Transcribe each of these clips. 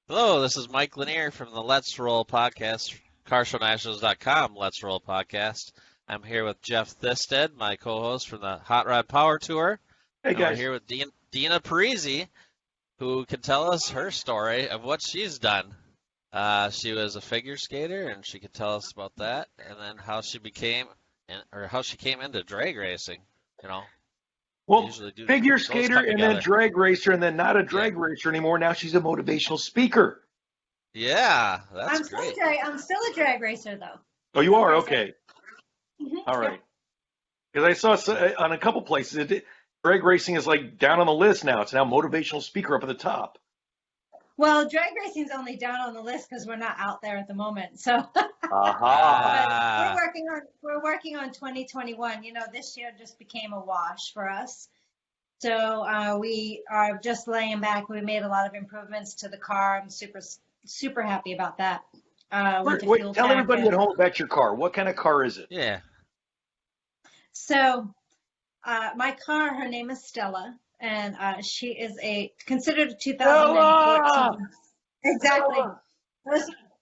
Hello, this is Mike Lanier from the Let's Roll podcast, CarShowNationals.com Let's Roll podcast. I'm here with Jeff Thisted, my co-host from the Hot Rod Power Tour. Hey And we're guys. here with Dina Parise, who can tell us her story of what she's done. She was a figure skater, and she could tell us about that, and then how she became, or how she came into drag racing. You know, we Well, usually do figure those skater come and then together. drag racer and then not a Yeah, drag racer anymore. Now she's a motivational speaker. yeah, that's I'm still great. I'm still a drag racer though. Oh, you Still are? racing. Okay. All Yep. right. Because I saw on a couple places, drag racing is like down on the list now. It's now motivational speaker up at the top. Well, drag racing's only down on the list because we're not out there at the moment. So Aha. Ah, we're working on 2021. You know, this year just became a wash for us. So we are just laying back. We made a lot of improvements to the car. I'm super happy about that. With the Wait, fuel tell tank everybody at home about your car. What kind of car is it? yeah. So my car, her name is Stella, and she is considered a 2014. Stella! Exactly. Stella!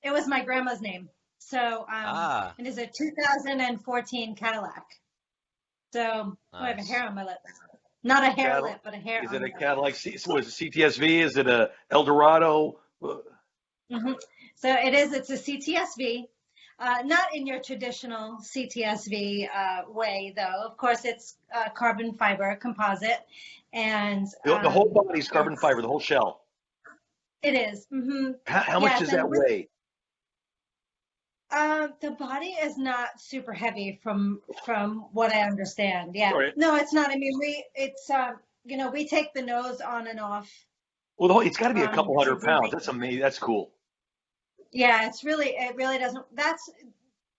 It was my grandma's name. So Ah, it is a 2014 Cadillac. So I have a nice. hair on my lip. Not a hair Cadillac. lip, but a hair Is on it my a lip. Cadillac? What is it, CTSV? Is it a Eldorado? hmm So it's a CTSV. Not in your traditional CTSV way, though. Of course, it's carbon fiber composite, and The whole body's carbon it's fiber, the whole shell. it is. How much Yes, does and that with weigh? the body is not super heavy from what I understand. Yeah, Sorry. no, it's not. I mean, we take the nose on and off. Well, it's got to be a couple To hundred do pounds. the That's amazing. That's cool. Yeah, it really doesn't. That's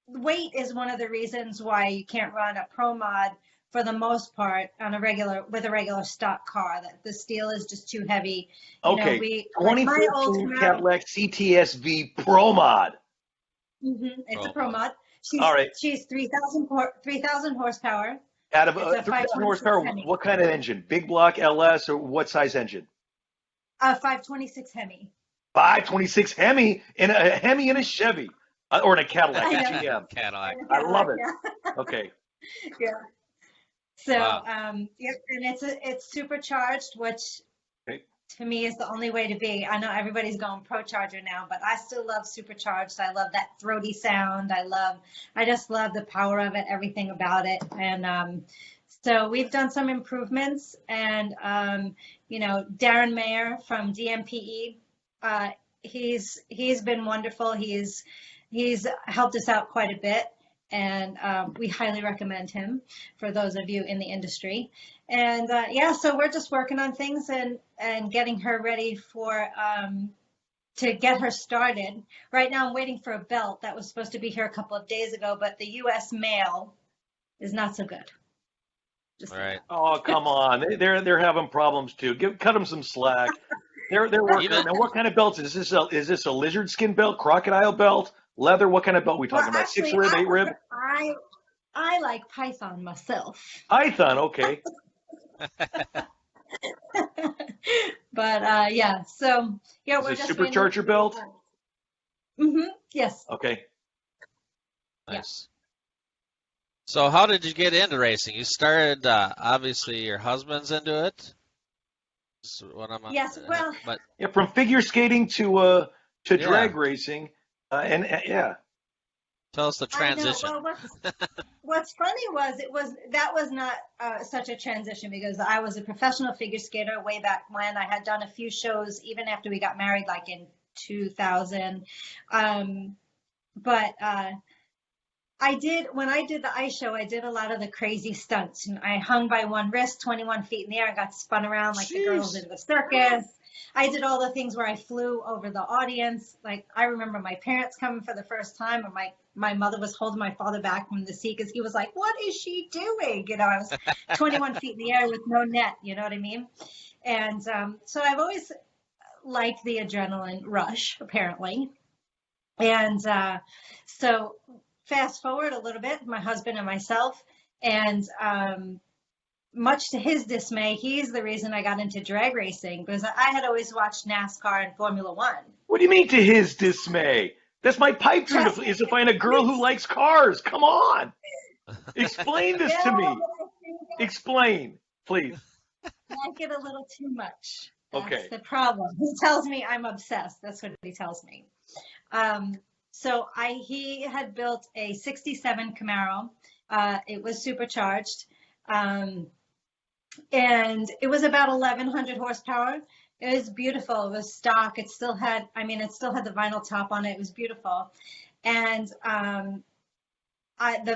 weight is one of the reasons why you can't run a pro mod for the most part on with a regular stock car. That the steel is just too heavy. You know, Okay, we like my old 2014 Camaro. Cadillac CTSV Pro Mod. It's a Pro pro mod. mod. All right, She's 3,000 horsepower. out of It's a 3,000 526 horsepower, Hemi. what kind of engine? Big block LS or what size engine? A 526 Hemi. 526 Hemi in a Hemi in a Chevy or in a Cadillac, I a know. GM. Cadillac. I love it. Yeah. Okay, Yeah. So, Wow. yep, and it's supercharged, which okay. to me is the only way to be. I know everybody's going pro charger now, but I still love supercharged. I love that throaty sound. I just love the power of it, everything about it. And so we've done some improvements, and Darren Mayer from DMPE, he's been wonderful. He's helped us out quite a bit. And we highly recommend him for those of you in the industry. And so we're just working on things and getting her ready to get her started. Right now, I'm waiting for a belt that was supposed to be here a couple of days ago, but the U.S. mail is not so good. Just All right. Oh, come on. They're having problems too. Cut them some slack. They're working. Even Now, what kind of belts is this? Is this a lizard skin belt, crocodile belt, leather? What kind of belt are we Well, talking about? actually, 6 rib, 8 rib? I like Python myself. Python. Okay. But yeah, so yeah, Is we're it just supercharger belt? Yes. Okay. nice. So, how did you get into racing? You started, obviously, your husband's into it. That's what I'm, Yes. Well, but Yeah, from figure skating to yeah, drag racing, and yeah. tell us the I know. transition. Well, what's funny that was not such a transition because I was a professional figure skater way back when. I had done a few shows even after we got married, like in 2000. But when I did the ice show, I did a lot of the crazy stunts. And I hung by one wrist 21 feet in the air and got spun around like the girls Jeez. in the circus. I did all the things where I flew over the audience. Like I remember my parents coming for the first time, and my mother was holding my father back from the seat because he was like, "What is she doing?" You know, I was 21 feet in the air with no net. You know what I mean? And so I've always liked the adrenaline rush, apparently. And so fast forward a little bit, my husband and myself, and much to his dismay, he's the reason I got into drag racing because I had always watched NASCAR and Formula One. What do you mean to his dismay? That's my pipe dream is to find a girl who likes cars. Come on. Explain this to me. Explain, please. I like it a little too much. That's Okay. the problem. He tells me I'm obsessed. That's what he tells me. So he had built a 67 Camaro. It was supercharged. And it was about 1,100 horsepower. It was beautiful. It was stock. It still had the vinyl top on it. It was beautiful. And the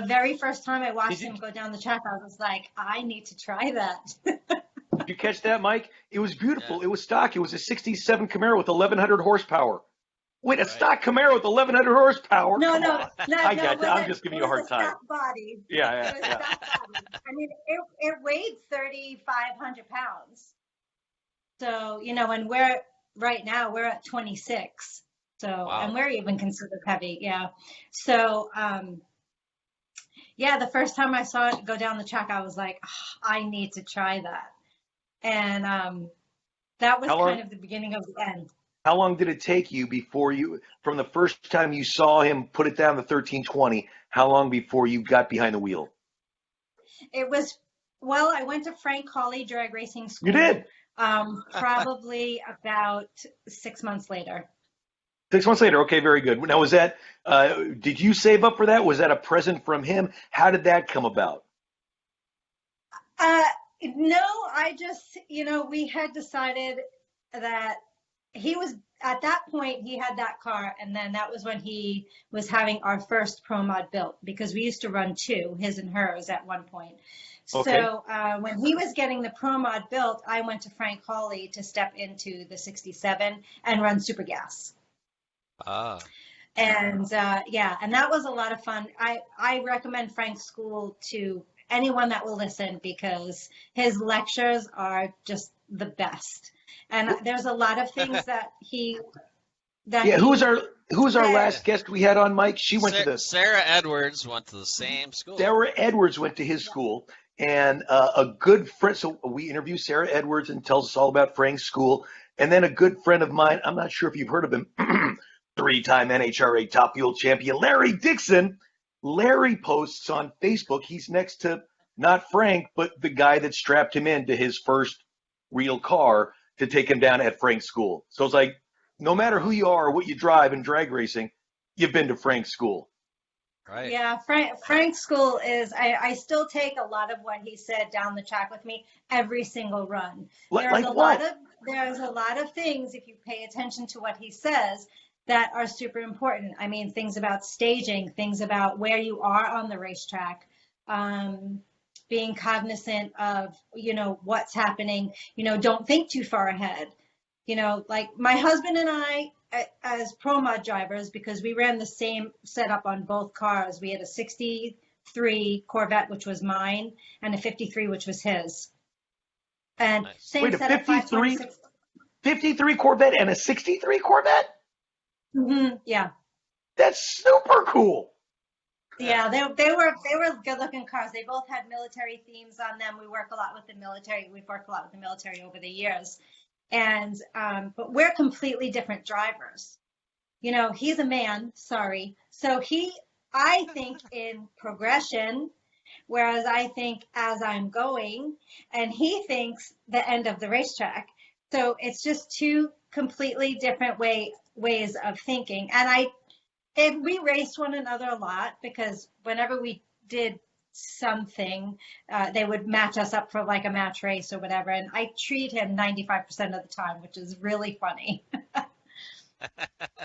very first time I watched him go down the track, I was like, I need to try that. Did you catch that, Mike? It was beautiful. Yeah. It was stock. It was a 67 Camaro with 1,100 horsepower. Wait, a Right. stock Camaro with 1,100 horsepower? No, Come no, on. no, I no. got you. I'm just giving you a hard It was time. stock body. Yeah. It was stock body. I mean, it weighed 3,500 pounds. So, and right now we're at 26. So, Wow. and we're even considered heavy. Yeah. So, the first time I saw it go down the track, I was like, I need to try that. And that was kind of the beginning of the end. How long did it take you from the first time you saw him put it down the 1320, how long before you got behind the wheel? It was, I went to Frank Hawley drag racing school. You did? Probably about 6 months later. 6 months later. Okay, very good. Now, was that, did you save up for that? Was that a present from him? How did that come about? No, I just, we had decided that at that point, he had that car. And then that was when he was having our first Pro Mod built, because we used to run two, his and hers at one point. Okay. So when he was getting the Pro Mod built, I went to Frank Hawley to step into the 67 and run Super Gas. Ah. And and that was a lot of fun. I recommend Frank's school to anyone that will listen, because his lectures are just the best. And there's a lot of things that who was our last guest we had on, Mike? She went to the Sarah Edwards went to the same school. Sarah Edwards went to his school, and a good friend. So we interview Sarah Edwards and tells us all about Frank's school, and then a good friend of mine. I'm not sure if you've heard of him. 3-time NHRA Top Fuel champion Larry Dixon. Larry posts on Facebook. He's next to not Frank, but the guy that strapped him into his first real car to take him down at Frank's school. So it's like, no matter who you are or what you drive in drag racing, you've been to Frank's school. Right. Yeah, Frank's school is, I still take a lot of what he said down the track with me every single run. There's a lot of things, if you pay attention to what he says, that are super important. I mean, things about staging, things about where you are on the racetrack, being cognizant of, what's happening, don't think too far ahead. Like my husband and I, as Pro Mod drivers, because we ran the same setup on both cars. We had a 63 Corvette, which was mine, and a 53, which was his. And Nice. same Wait, a setup, 53 Corvette and a 63 Corvette? Mm-hmm, yeah. That's super cool. Yeah, they were good looking cars. They both had military themes on them. We work a lot with the military. We've worked a lot with the military over the years. And but we're completely different drivers. He's a man, sorry. So I think in progression, whereas I think as I'm going, and he thinks the end of the racetrack. So it's just two completely different ways of thinking. And we raced one another a lot, because whenever we did something, they would match us up for like a match race or whatever. And I treat him 95% of the time, which is really funny.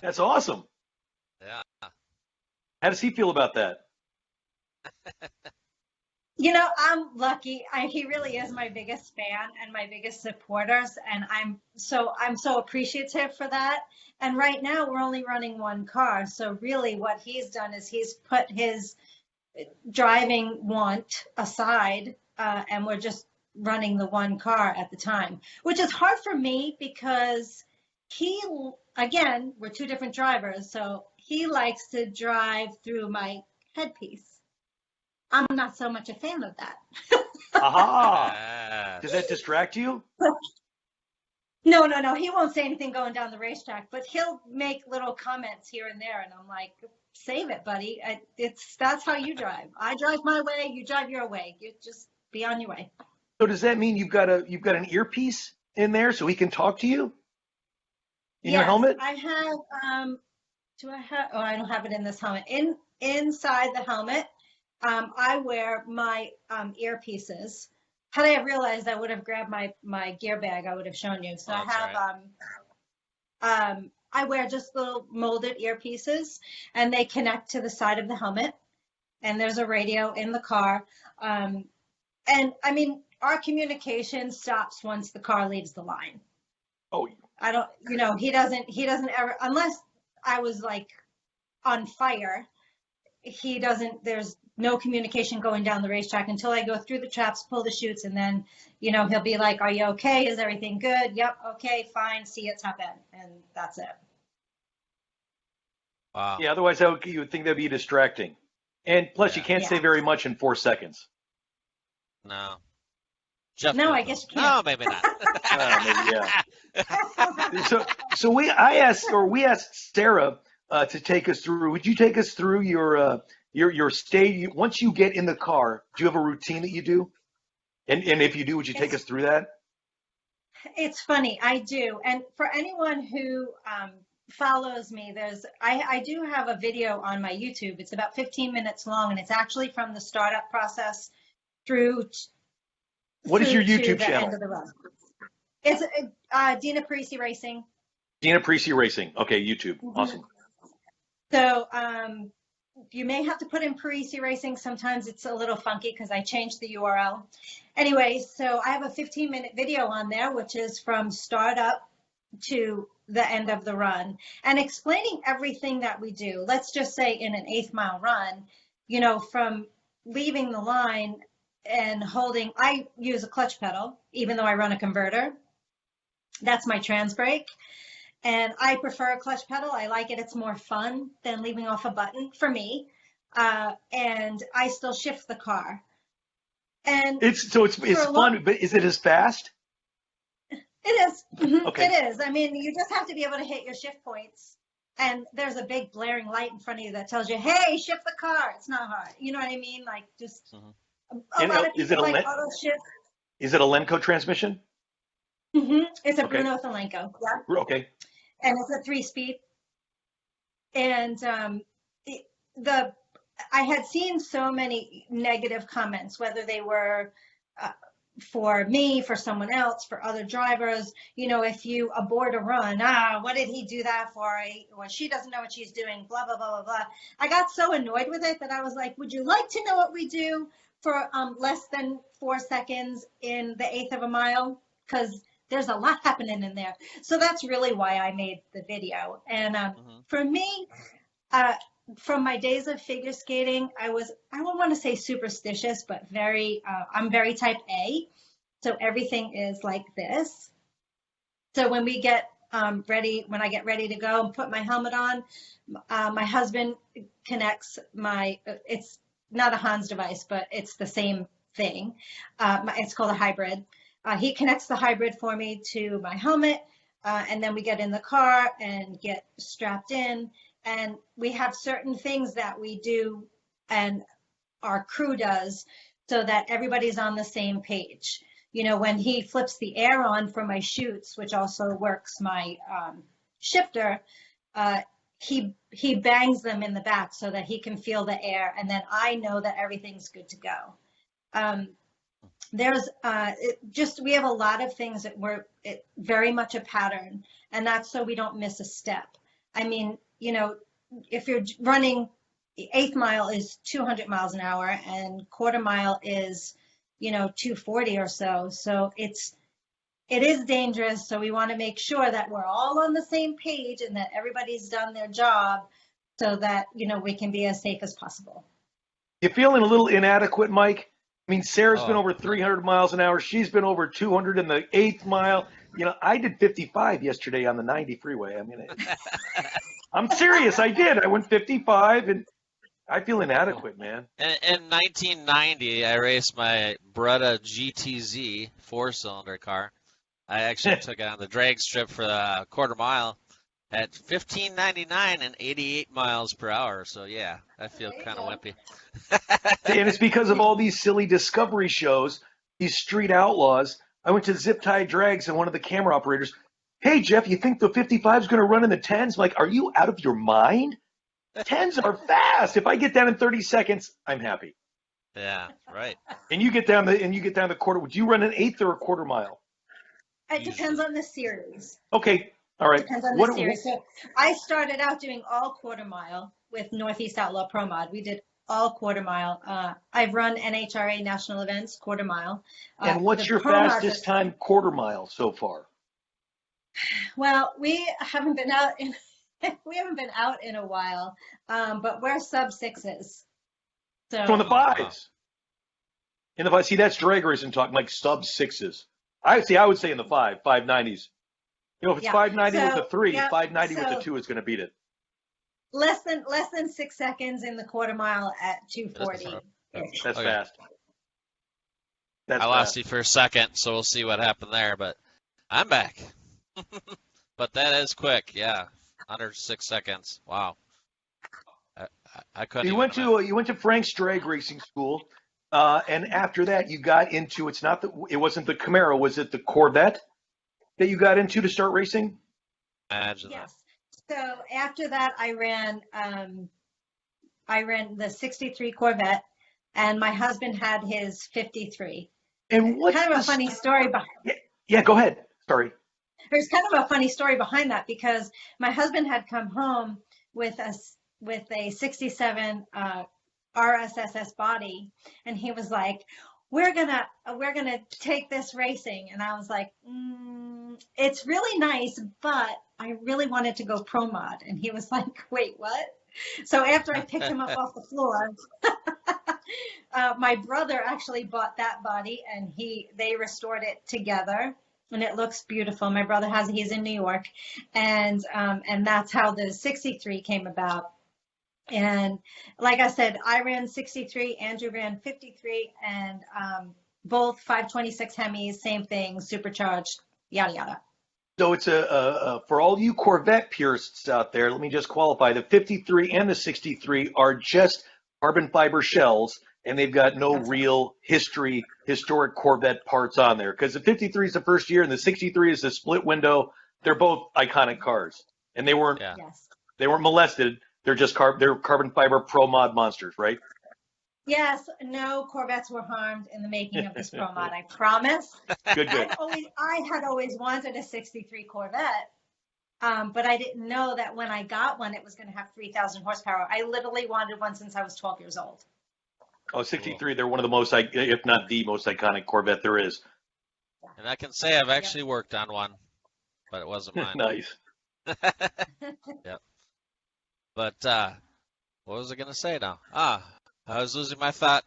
That's awesome. Yeah. How does he feel about that? I'm lucky. He really is my biggest fan and my biggest supporters, and I'm so appreciative for that. And right now we're only running one car, so really what he's done is he's put his driving want aside, and we're just running the one car at the time, which is hard for me because we're two different drivers, so he likes to drive through my headpiece. I'm not so much a fan of that. Aha! Yes. Does that distract you? No, no, no. He won't say anything going down the racetrack, but he'll make little comments here and there, and I'm like, save it, buddy. That's how you drive. I drive my way, you drive your way. You just be on your way. So does that mean you've got an earpiece in there so he can talk to you in your Yes, helmet? I have. Do I have? Oh, I don't have it in this helmet. Inside the helmet, I wear my earpieces. Had I have realized, I would have grabbed my gear bag. I would have shown you. So Oh, I that's right. have I wear just little molded earpieces, and they connect to the side of the helmet. And there's a radio in the car. And I mean, our communication stops once the car leaves the line. Oh, I don't, he doesn't ever, unless I was like on fire, there's no communication going down the racetrack until I go through the traps, pull the chutes, and then, he'll be like, are you okay? Is everything good? Yep. Okay, fine. See you, top end. And that's it. Wow. yeah. Otherwise, you would think that'd be distracting. And plus, you Yeah. can't Yeah. say very much in 4 seconds. No. Jeff No, could, I though. guess you No, can't. maybe not. Maybe, yeah. So we asked Sarah to take us through. Would you take us through your stay once you get in the car? Do you have a routine that you do? And if you do, would you take us through that? It's funny, I do. And for anyone who follows me, I do have a video on my YouTube. It's about 15 minutes long, and it's actually from the startup process through What is your through to YouTube the channel? end of the run. It's Dina Parise Racing. Dina Parise Racing. Okay, YouTube. Awesome. So you may have to put in Parise Racing. Sometimes it's a little funky because I changed the URL. Anyway, so I have a 15-minute video on there, which is from startup to the end of the run, and explaining everything that we do. Let's just say in an 8th-mile run, from leaving the line and holding, I use a clutch pedal, even though I run a converter. That's my trans brake. And I prefer a clutch pedal. I like it. It's more fun than leaving off a button for me. And I still shift the car. And It's for fun, but is it as fast? it is. Okay. It is. I mean, you just have to be able to hit your shift points. And there's a big blaring light in front of you that tells you, hey, shift the car. It's not hard. You know what I mean? Like, just a lot of Is it people like auto shift. Is it a Lenco transmission? It's a Okay. Bruno with a Lenco. Yeah. Okay. And it's a 3-speed. And I had seen so many negative comments, whether they were for me, for someone else, for other drivers. If you abort a run, what did he do that for? Well, she doesn't know what she's doing, blah, blah, blah, blah, blah. I got so annoyed with it that I was like, would you like to know what we do for less than 4 seconds in the 1/8 of a mile? Because there's a lot happening in there. So that's really why I made the video. And for me, from my days of figure skating, I don't want to say superstitious, but I'm very type A. So everything is like this. So when we get when I get ready to go and put my helmet on, my husband connects it's not a Hans device, but it's the same thing. It's called a hybrid. He connects the hybrid for me to my helmet, and then we get in the car and get strapped in. And we have certain things that we do and our crew does so that everybody's on the same page. When he flips the air on for my chutes, which also works my shifter, he bangs them in the back so that he can feel the air, and then I know that everything's good to go. There's we have a lot of things that very much a pattern, and that's so we don't miss a step. I mean, if you're running, 1/8 mile is 200 miles an hour, and 1/4 mile is 240 or so. So it is dangerous. So we want to make sure that we're all on the same page and that everybody's done their job so that we can be as safe as possible. You feeling a little inadequate, Mike? I mean, Sarah's been Oh. over 300 miles an hour. She's been over 200 in the 1/8 mile. I did 55 yesterday on the 90 freeway. I mean, I'm serious. I did. I went 55, and I feel inadequate, man. In 1990, I raced my Breda GTZ 4-cylinder car. I actually took it on the drag strip for the quarter mile at 15.99 and 88 miles per hour. So yeah, I feel There you kind of go. wimpy. And it's because of all these silly discovery shows, these street outlaws. I went to Zip Tie Drags and one of the camera operators, hey, Jeff, you think the 55 is going to run in the 10s? I'm like, are you out of your mind? 10s are fast. If I get down in 30 seconds, I'm happy. Yeah, right. And you get down the quarter. Would you run an eighth or a quarter mile? It depends Usually. on the series. Okay. All right. Depends on the series. So I started out doing all quarter mile with Northeast Outlaw Pro Mod. We did all quarter mile. I've run NHRA national events quarter mile. And what's your fastest time quarter mile so far? Well, we haven't been out in a while, but we're sub sixes. So in the fives. In the five, see, that's drag racing talking, like sub sixes. I would say in the 590s. You know, if it's 590 with a 3, 590 with a 2 is going to beat it. Less than 6 seconds in the quarter mile at 240. That's fast. I lost you for a second, so we'll see what happened there, but I'm back. But that is quick, yeah. Under 6 seconds. Wow. I couldn't. You went to Frank's drag racing school, and after that you got into it wasn't the Camaro, was it the Corvette that you got into to start racing? Imagine yes. So after that, I ran the 63 Corvette, and my husband had his 53. And what's kind of a funny story behind? Yeah, go ahead. Sorry. There's kind of a funny story behind that because my husband had come home with a 67 RSSS body, and he was like, we're gonna take this racing. And I was like, it's really nice, but I really wanted to go pro mod. And he was like, wait, what? So after I picked him up off the floor, my brother actually bought that body, and they restored it together, and it looks beautiful. My brother he's in New York, and that's how the 63 came about. And like I said, I ran 63, Andrew ran 53, and both 526 Hemis, same thing, supercharged, yada yada. So it's for all you Corvette purists out there, let me just qualify: the 53 and the 63 are just carbon fiber shells, and they've got no real historic Corvette parts on there. Because the 53 is the first year, and the 63 is the split window. They're both iconic cars, and they weren't molested. They're just they're carbon fiber pro mod monsters, right? Yes, no Corvettes were harmed in the making of this pro mod, I promise. Good. I had always wanted a 63 Corvette, but I didn't know that when I got one, it was going to have 3,000 horsepower. I literally wanted one since I was 12 years old. Oh, 63, they're one of the most, if not the most iconic Corvette there is. And I can say I've actually worked on one, but it wasn't mine. Nice. Yep. But what was I going to say now? I was losing my thought.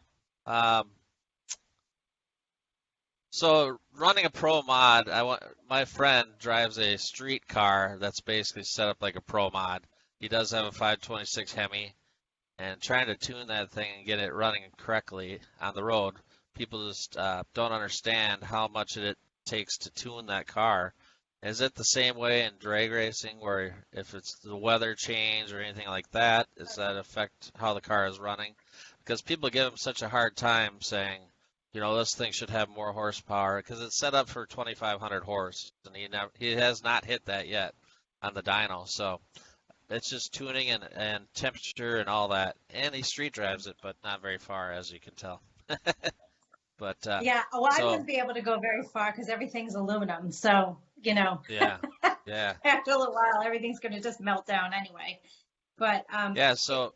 So running a pro mod, my friend drives a street car that's basically set up like a pro mod. He does have a 526 Hemi, and trying to tune that thing and get it running correctly on the road, people just don't understand how much it takes to tune that car. Is it the same way in drag racing, where if it's the weather change or anything like that, does that affect how the car is running? Because people give him such a hard time saying, you know, this thing should have more horsepower because it's set up for 2,500 horse, and he has not hit that yet on the dyno. So it's just tuning and temperature and all that. And he street drives it, but not very far, as you can tell. But I wouldn't be able to go very far because everything's aluminum. So, you know, yeah. After a little while, everything's going to just melt down anyway. But so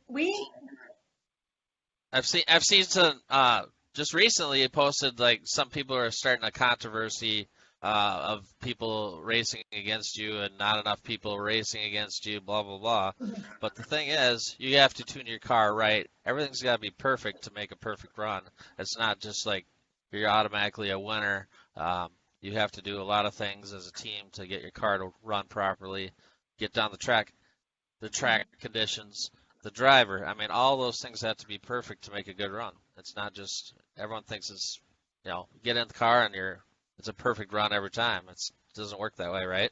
I've seen some just recently it posted like some people are starting a controversy of people racing against you and not enough people racing against you, blah blah blah. But the thing is, you have to tune your car right. Everything's got to be perfect to make a perfect run. It's not just like you're automatically a winner. You have to do a lot of things as a team to get your car to run properly, get down the track conditions, the driver. I mean, all those things have to be perfect to make a good run. It's not just everyone thinks it's, you know, get in the car and it's a perfect run every time. doesn't work that way, right?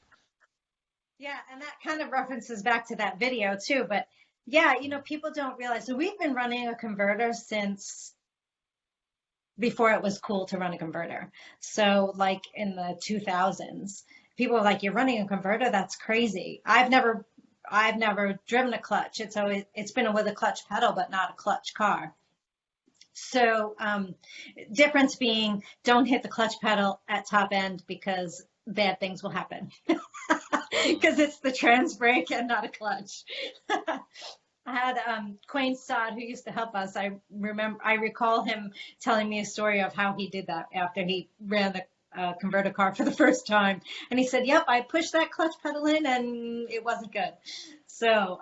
Yeah, and that kind of references back to that video too. But yeah, people don't realize. So we've been running a converter since before it was cool to run a converter. So like in the 2000s, people were like, "You're running a converter? That's crazy." I've never driven a clutch. It's been with a clutch pedal, but not a clutch car. So difference being, don't hit the clutch pedal at top end because bad things will happen. Because it's the trans brake and not a clutch. I had Quayne Sod, who used to help us. I recall him telling me a story of how he did that after he ran the converter car for the first time. And he said, "Yep, I pushed that clutch pedal in and it wasn't good." So,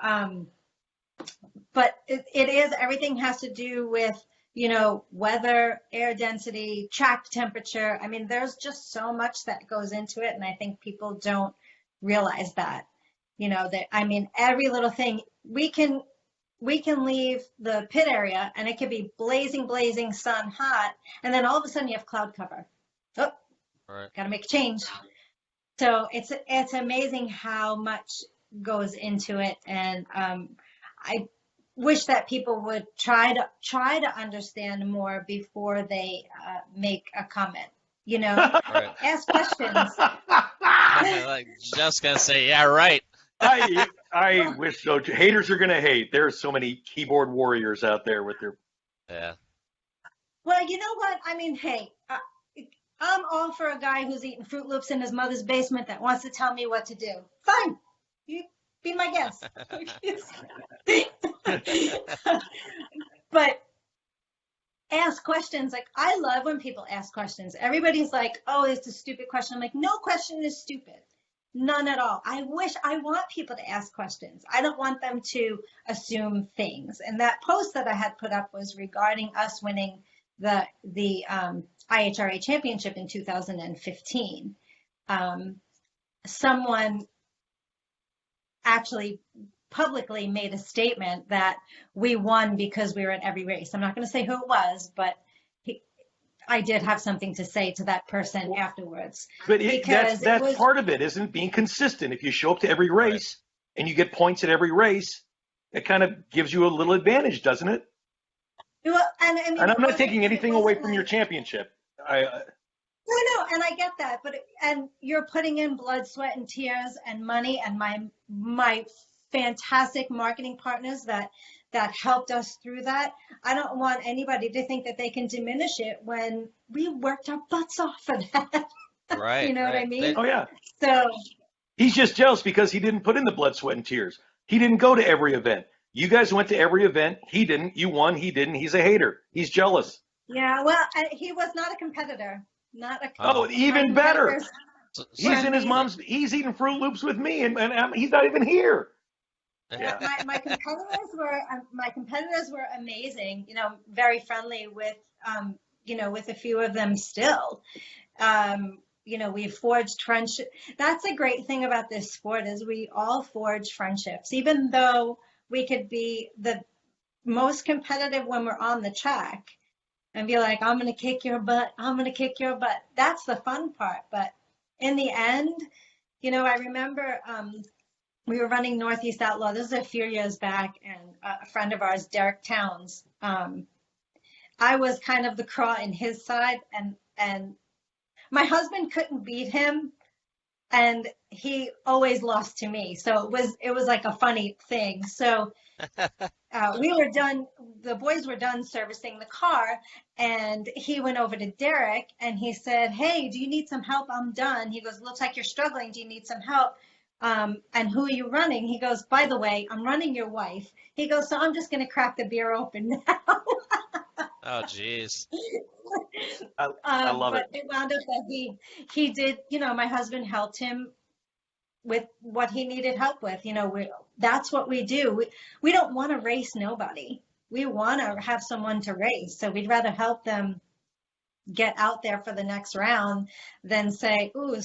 but it is, everything has to do with, weather, air density, track temperature. I mean, there's just so much that goes into it. And I think people don't realize that, every little thing we can leave the pit area and it could be blazing sun hot. And then all of a sudden you have cloud cover. Oh, Right. got to make a change. So it's amazing how much goes into it. And I wish that people would try to understand more before they make a comment. Right. Ask questions. Like, just gonna say, yeah, right. I wish so. Haters are gonna hate. There's so many keyboard warriors out there with their. Yeah. Well, you know what? I mean, hey, I'm all for a guy who's eating Fruit Loops in his mother's basement that wants to tell me what to do. Fine, you be my guest. But ask questions. Like, I love when people ask questions. Everybody's like, "Oh, it's a stupid question." I'm like, no question is stupid. None at all. I want people to ask questions. I don't want them to assume things. And that post that I had put up was regarding us winning the IHRA championship in 2015. Someone actually publicly made a statement that we won because we were at every race. I'm not going to say who it was, but I did have something to say to that person afterwards. But that's part of it, isn't being consistent. If you show up to every race and you get points at every race, it kind of gives you a little advantage, doesn't it? Well, and I mean, and I'm not taking anything away from your championship. No, and I get that, and you're putting in blood, sweat, and tears, and money, and my fantastic marketing partners that helped us through that. I don't want anybody to think that they can diminish it when we worked our butts off for that. Right. You know what I mean? Oh yeah. So he's just jealous because he didn't put in the blood, sweat, and tears. He didn't go to every event. You guys went to every event. He didn't. You won. He didn't. He's a hater. He's jealous. Yeah. Well, he was not a competitor. Oh, even better. He's in his mom's. He's eating Fruit Loops with me, and he's not even here. Yeah. My competitors were amazing. Very friendly with with a few of them still. We forged friendship. That's a great thing about this sport is we all forge friendships, even though we could be the most competitive when we're on the track and be like, "I'm going to kick your butt. I'm going to kick your butt." That's the fun part. But in the end, I remember we were running Northeast Outlaw. This is a few years back, and a friend of ours, Derek Towns, I was kind of the craw in his side, and my husband couldn't beat him, and he always lost to me. So it was like a funny thing. So we were done. The boys were done servicing the car, and he went over to Derek and he said, "Hey, do you need some help? I'm done." He goes, "Looks like you're struggling. Do you need some help? And who are you running?" He goes, "By the way, I'm running your wife." He goes, "So I'm just going to crack the beer open now." Oh, geez. I love it. But it wound up that he did, my husband helped him with what he needed help with. That's what we do. We don't want to race nobody. We want to have someone to race. So we'd rather help them get out there for the next round than say, "Ooh,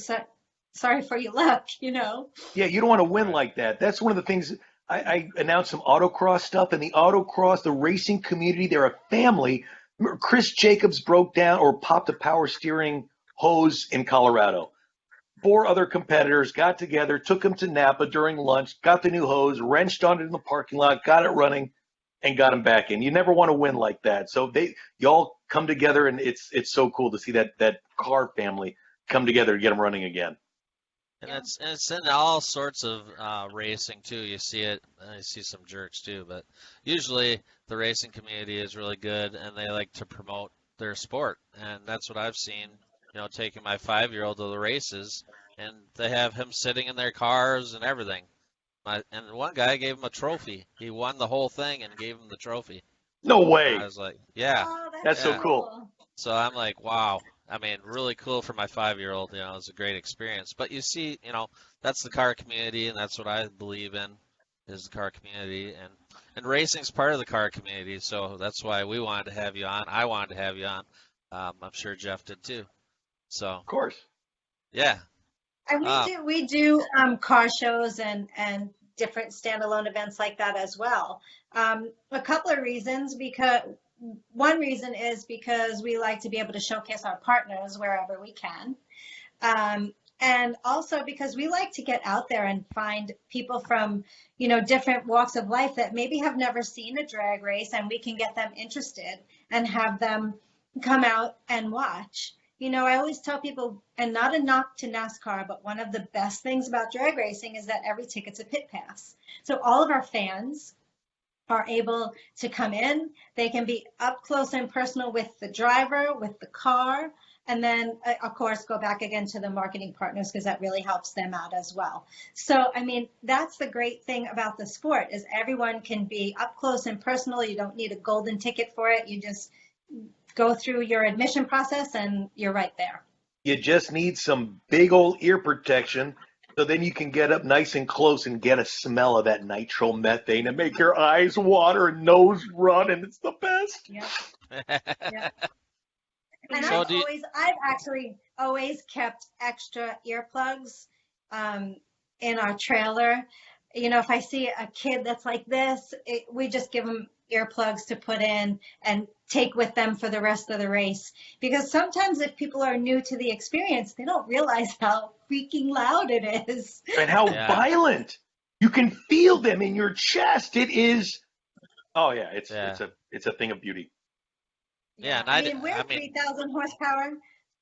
sorry for your luck," Yeah, you don't want to win like that. That's one of the things. I announced some autocross stuff, and the racing community, they're a family. Chris Jacobs broke down or popped a power steering hose in Colorado. 4 other competitors got together, took him to Napa during lunch, got the new hose, wrenched on it in the parking lot, got it running, and got him back in. You never want to win like that. So y'all come together, and it's so cool to see that car family come together to get them running again. And it's in all sorts of racing too. You see it, and you see some jerks too, but usually the racing community is really good, and they like to promote their sport, and that's what I've seen. You know, taking my 5-year-old to the races, and they have him sitting in their cars and everything. And one guy gave him a trophy. He won the whole thing and gave him the trophy. No way. I was like, yeah, Oh, That's so yeah. cool. So I'm like, wow. I mean, really cool for my 5-year-old. You know, it was a great experience. But you see, you know, that's the car community, and that's what I believe in, is the car community. And racing's part of the car community, so that's why we wanted to have you on. I wanted to have you on. I'm sure Jeff did too. So, Of course. yeah. And we do car shows and different standalone events like that as well. A couple of reasons, because one reason is because we like to be able to showcase our partners wherever we can. And also because we like to get out there and find people from, you know, different walks of life that maybe have never seen a drag race, and we can get them interested and have them come out and watch. You know, I always tell people, and not a knock to NASCAR, but one of the best things about drag racing is that every ticket's a pit pass. So all of our fans are able to come in. They can be up close and personal with the driver, with the car, and then, of course, go back again to the marketing partners, because that really helps them out as well. So, I mean, that's the great thing about the sport, is everyone can be up close and personal. You don't need a golden ticket for it. You just go through your admission process and you're right there. You just need some big old ear protection, so then you can get up nice and close and get a smell of that nitromethane and make your eyes water and nose run, and it's the best. Yeah. Yeah. And So I've actually always kept extra earplugs in our trailer. You know, if I see a kid that's like this, we just give them earplugs to put in and take with them for the rest of the race. Because sometimes if people are new to the experience, they don't realize how freaking loud it is. And how violent. You can feel them in your chest. It is, oh yeah, it's a thing of beauty. Yeah, and I mean, we're 3,000 horsepower,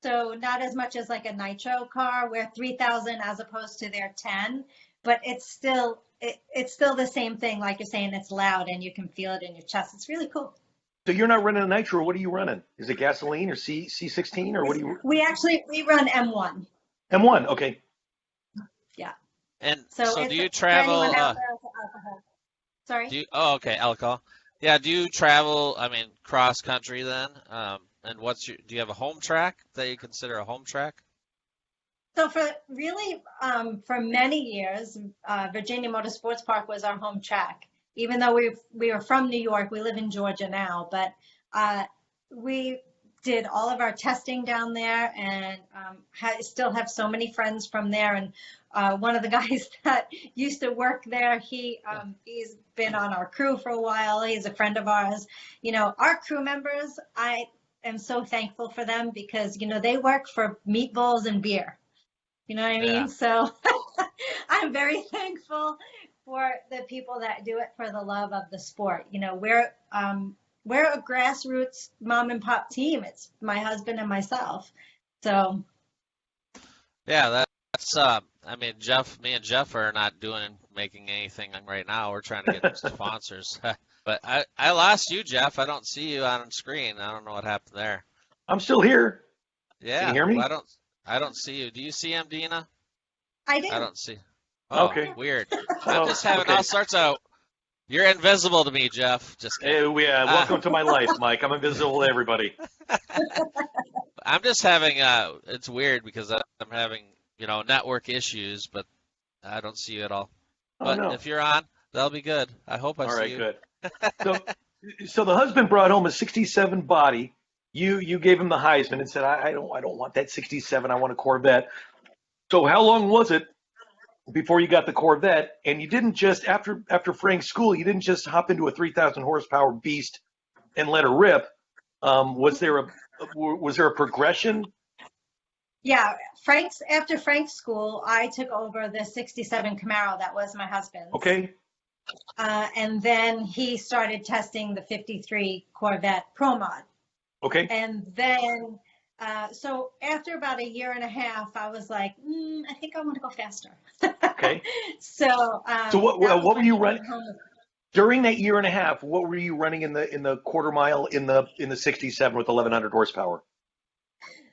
so not as much as like a nitro car. We're 3,000 as opposed to their 10, but it's still the same thing. Like you're saying, it's loud and you can feel it in your chest. It's really cool. So you're not running a nitro. What are you running? Is it gasoline or C16 or what do you? We run M1. M1. Okay. Yeah. And so do you travel? Sorry. Okay, alcohol. Yeah, do you travel, I mean, cross country then? And do you have a home track that you consider a home track? So for many years, Virginia Motorsports Park was our home track. Even though we were from New York, we live in Georgia now, but we did all of our testing down there, and still have so many friends from there. And one of the guys that used to work there, he's been on our crew for a while. He's a friend of ours. You know, our crew members, I am so thankful for them, because, you know, they work for meatballs and beer. You know what I mean? Yeah. So I'm very thankful for the people that do it for the love of the sport. You know, we're a grassroots mom and pop team. It's my husband and myself. So. Yeah, that's I mean, me and Jeff are not making anything right now. We're trying to get sponsors. But I lost you, Jeff. I don't see you on screen. I don't know what happened there. I'm still here. Yeah. Can you hear me? I don't see you. Do you see him, Dina? I do. I don't see. Oh, okay. Weird. I'm just having all sorts of. You're invisible to me, Jeff. Just kidding. Welcome to my life, Mike. I'm invisible to everybody. I'm just having. It's weird because I'm having, you know, network issues, but I don't see you at all. But if you're on, that'll be good. I hope I see you. All right, good. So the husband brought home a 67 body. You gave him the Heisman and said, I don't want that 67. I want a Corvette. So how long was it before you got the Corvette? And you didn't just, after Frank's school, you didn't just hop into a 3,000 horsepower beast and let her rip. Was there a progression Yeah, after Frank's school, I took over the 67 Camaro that was my husband's. Okay. And then he started testing the 53 Corvette Pro Mod. Okay. And then, so after about a year and a half, I was like, I think I want to go faster. Okay. So, So that was what were when you he running came home. during that year and a half? What were you running in the quarter mile in the 67 with 1100 horsepower?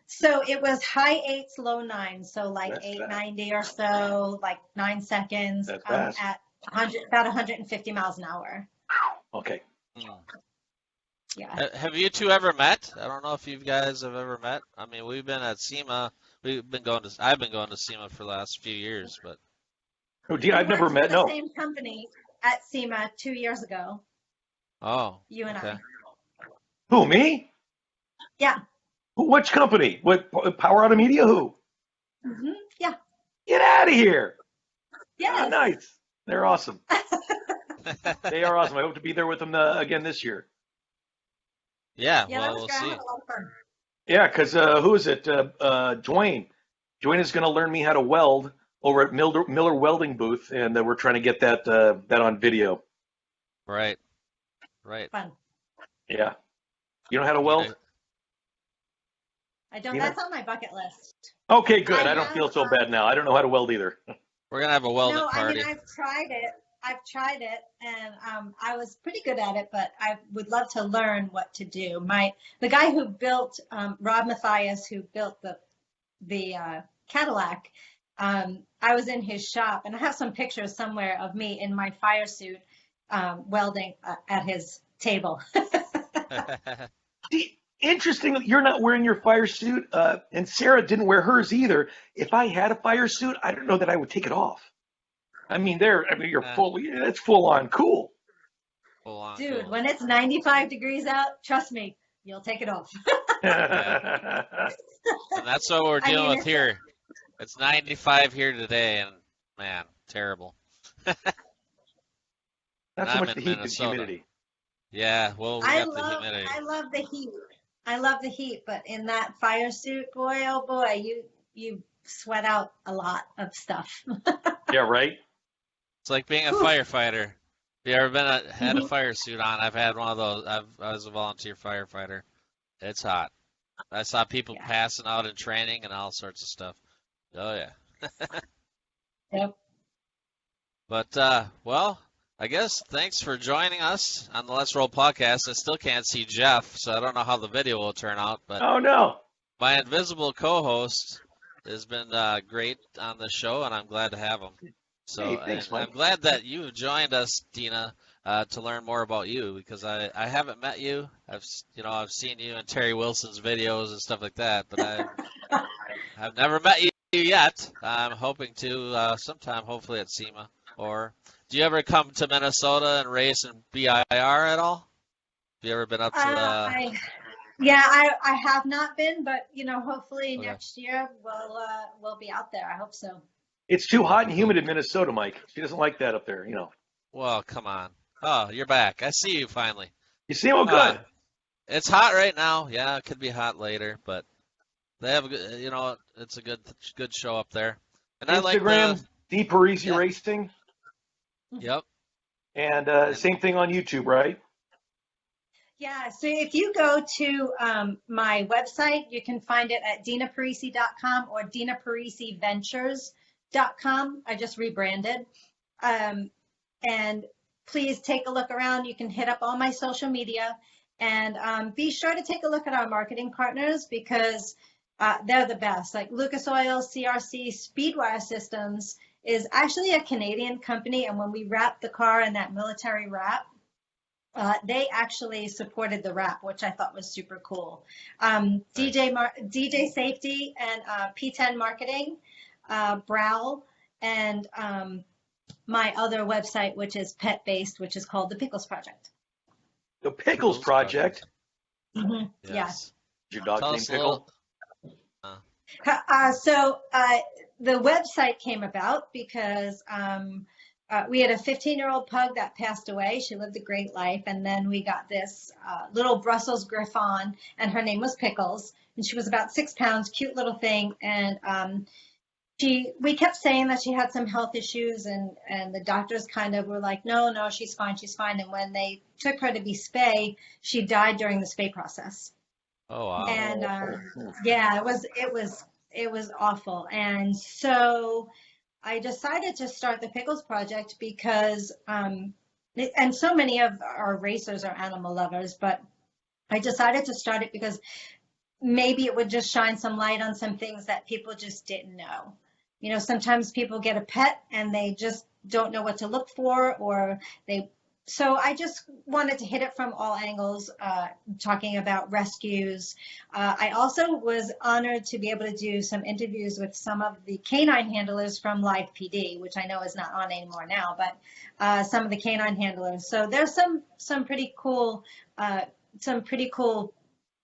So it was high eights, low nines. So like That's fast. 890 or so, like 9 seconds, That's fast. at 100, about 150 miles an hour. Okay. Hmm. Yeah. Have you two ever met? I don't know if you guys have ever met. I mean, we've been at SEMA. I've been going to SEMA for the last few years, but Oh, Dina, We I've never worked met. for the No. same company at SEMA 2 years ago, oh, you and okay. I. Who, me? Yeah. Which company? What, Power Auto Media? Who? Yeah. Get out of here. Oh, Yes. nice. They're awesome. They are awesome. I hope to be there with them again this year. Yeah, Yeah, that well, was we'll great. I see. had a lot of fun. Yeah, because who is it? Dwayne. Dwayne is going to learn me how to weld over at Miller Welding Booth, and we're trying to get that on video. Right, right. Fun. Yeah. You know how to weld? Dina, I don't. Dina? That's on my bucket list. Okay, good. I I don't have, feel so bad now. I don't know how to weld either. we're gonna have a welding No, I mean, party. I've tried it. And I was pretty good at it, but I would love to learn what to do. The guy who built Rob Mathias, who built the Cadillac, I was in his shop, and I have some pictures somewhere of me in my fire suit welding at his table. Interesting that you're not wearing your fire suit, and Sarah didn't wear hers either. If I had a fire suit, I don't know that I would take it off. I mean, you're that's full on cool. Full on Dude, cool. when it's 95 degrees out, trust me, you'll take it off. And that's what we're I dealing mean, with here. It's 95 here today, and man, terrible. Not so I'm much in the heat, but Minnesota. humidity. Yeah, well, we got the humidity. I love the heat. I love the heat, but in that fire suit, boy, oh boy, you sweat out a lot of stuff. Yeah, right? It's like being a Whew. firefighter. Have you ever had a fire suit on? I've had one of those. I was a volunteer firefighter. It's hot. I saw people Yeah. passing out in training and all sorts of stuff. Oh yeah. Yep. But well, I guess thanks for joining us on the Let's Roll podcast. I still can't see Jeff, so I don't know how the video will turn out. But Oh, no. my invisible co-host has been great on the show, and I'm glad to have him. So Hey, thanks, and Mike. I'm glad that you joined us, Dina, to learn more about you, because I haven't met you. I've seen you in Terry Wilson's videos and stuff like that, but I've never met you yet. I'm hoping to sometime, hopefully at SEMA. Or do you ever come to Minnesota and race in BIR at all? Have you ever been up to? I have not been, but hopefully Okay. next year we'll be out there. I hope so. It's too hot and humid in Minnesota, Mike. She doesn't like that up there, Well, come on. Oh, you're back. I see you finally. You see him? Oh, good. It's hot right now. Yeah, it could be hot later, but they have a good, it's a good show up there. And I like Instagram, Dina Parise Yeah. Racing, Yep. and same thing on YouTube, right? Yeah, so if you go to my website, you can find it at dinaparise.com or dinapariseventures.com. I just rebranded. And please take a look around. You can hit up all my social media, and be sure to take a look at our marketing partners, because they're the best. Like Lucas Oil, CRC, Speedwire Systems is actually a Canadian company, and when we wrapped the car in that military wrap, they actually supported the wrap, which I thought was super cool. DJ Safety and P10 Marketing, Browl, and my other website, which is pet-based, which is called The Pickles Project. The Pickles Project. Mm-hmm. Yes. Your dog Tell named us a Pickle? little. So the website came about because we had a 15-year-old pug that passed away. She lived a great life. And then we got this little Brussels Griffon, and her name was Pickles. and she was about 6 pounds, cute little thing. And we kept saying that she had some health issues, and the doctors kind of were like, no, she's fine, she's fine. And when they took her to be spay, she died during the spay process. Oh wow. And yeah, it was awful. And so I decided to start the Pickles Project because, and so many of our racers are animal lovers, but I decided to start it because maybe it would just shine some light on some things that people just didn't know. You know, sometimes people get a pet and they just don't know what to look for, so I just wanted to hit it from all angles, talking about rescues. I also was honored to be able to do some interviews with some of the canine handlers from Live PD, which I know is not on anymore now, but some of the canine handlers. So there's some pretty cool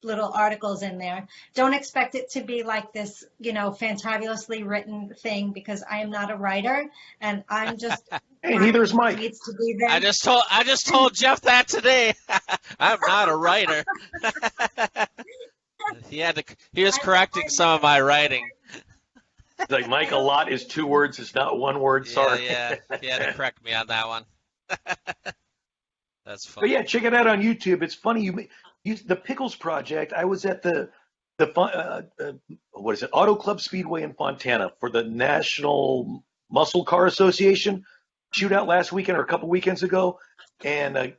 little articles in there. Don't expect it to be like this, fantabulously written thing, because I am not a writer, and I'm just Hey, neither is Mike. needs to be there. I just told Jeff that today. I'm not a writer. He was correcting some of my writing. It's like, Mike, a lot is 2 words. It's not 1 word. Sorry. Yeah, he had to correct me on that one. That's But funny. yeah, check it out on YouTube. It's funny. The Pickles Project. I was at the what is it? Auto Club Speedway in Fontana for the National Muscle Car Association shootout last weekend or a couple weekends ago, and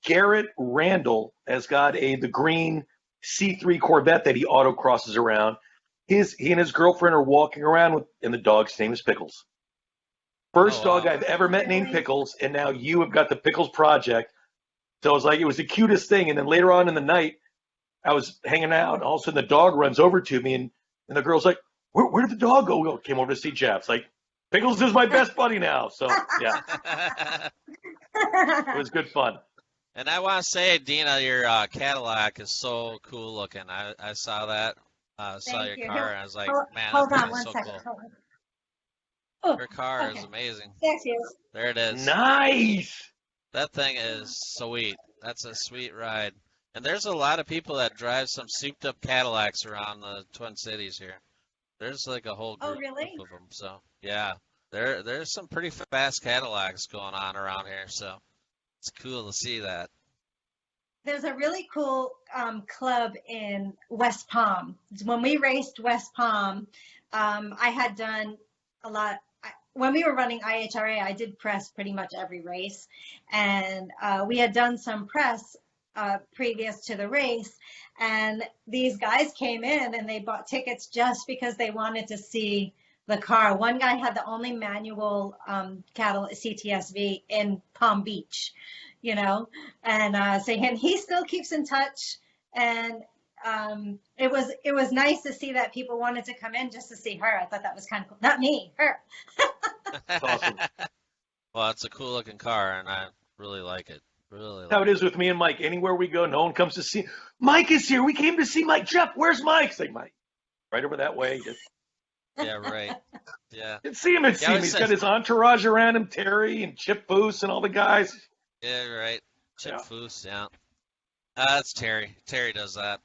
Garrett Randall has got the green C3 Corvette that he autocrosses around. He and his girlfriend are walking around and the dog's name is Pickles. First Oh, wow. dog I've ever met named Pickles, and now you have got the Pickles Project. So it was the cutest thing. And then later on in the night, I was hanging out, and all of a sudden the dog runs over to me, and the girl's like, where did the dog go? We came over to see Jeff. It's like, Pickles is my best buddy now. So, yeah, it was good fun. And I want to say, Dina, your Cadillac is so cool looking. I saw that. Saw Thank your you. car, and I was like, man, Hold that on thing is one so second. cool. Hold on. Your car is okay. amazing. There she is. There it is. Nice. That thing is sweet. That's a sweet ride. And there's a lot of people that drive some souped up Cadillacs around the Twin Cities here. There's like a whole Oh, group really? of them. So yeah, there's some pretty fast Cadillacs going on around here. So it's cool to see that. There's a really cool club in West Palm. When we raced West Palm, I had done a lot. When we were running IHRA, I did press pretty much every race. And we had done some press previous to the race. And these guys came in and they bought tickets just because they wanted to see the car. One guy had the only manual Cadillac CTSV in Palm Beach, and he still keeps in touch. And it was nice to see that people wanted to come in just to see her. I thought that was kind of cool. Not me, her. That's awesome. Well, it's a cool looking car, and I really like it. Really How like it is with me and Mike. Anywhere we go, no one comes to see. Mike is here. We came to see Mike. Jeff, where's Mike? Say, Mike, right over that way. Just Yeah, right. Yeah. see him. Yeah, He's got his entourage around him, Terry and Chip Foose and all the guys. Yeah, right. Chip Yeah. Foose, yeah. That's Terry. Terry does that.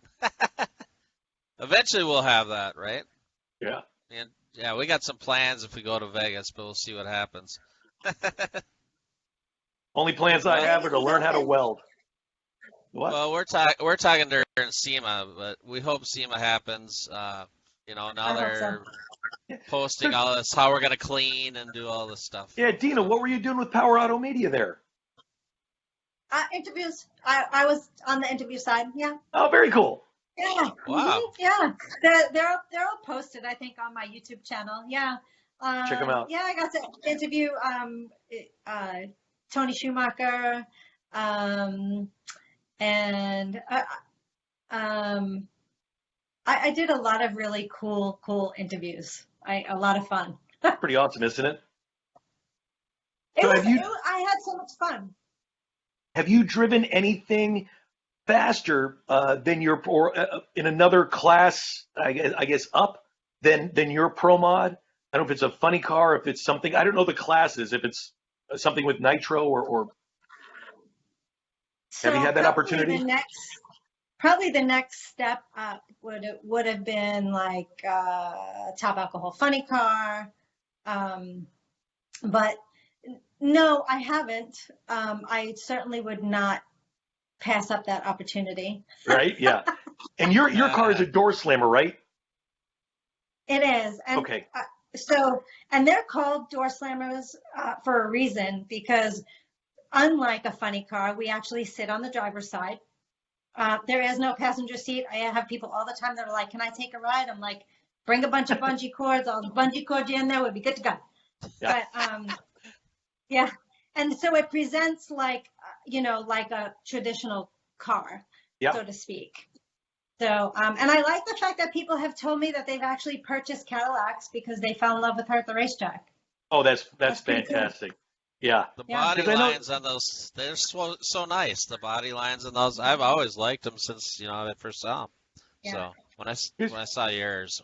Eventually we'll have that, right? Yeah. And yeah, we got some plans if we go to Vegas, but we'll see what happens. Only plans I have are to learn how to weld. What? Well, we're talking during SEMA, but we hope SEMA happens. Now I hope they're posting all this, how we're gonna clean and do all this stuff. Yeah, Dina, what were you doing with Power Auto Media there? Interviews. I was on the interview side. Yeah. Oh, very cool. Yeah. Wow. Yeah. They're all posted, I think, on my YouTube channel. Yeah. Check 'em out. Yeah, I got to interview Tony Schumacher, and I did a lot of really cool interviews. A lot of fun. Pretty awesome, isn't it? I had so much fun. Have you driven anything faster than in another class? I guess up than your Pro Mod. I don't know if it's a funny car, if it's something. I don't know the classes. If it's something with nitro or. So Have you had that probably opportunity? Probably the next step up would have been like top alcohol funny car. But no, I haven't. I certainly would not pass up that opportunity. Right? Yeah. And your car is a door slammer, right? It is. And Okay. and they're called door slammers for a reason, because unlike a funny car, we actually sit on the driver's side. There is no passenger seat. I have people all the time that are like, "Can I take a ride?" I'm like, "Bring a bunch of bungee cords. I'll bungee cord you in there. We'll be good to go." Yeah. But yeah. And so it presents like, like a traditional car, Yeah. so to speak. So, and I like the fact that people have told me that they've actually purchased Cadillacs because they fell in love with her at the racetrack. Oh, that's pretty cool. fantastic. Yeah. The Yeah. body 'Cause I know- lines on those, they're so nice. The body lines on those, I've always liked them since, I first saw them. Yeah. So when I saw yours,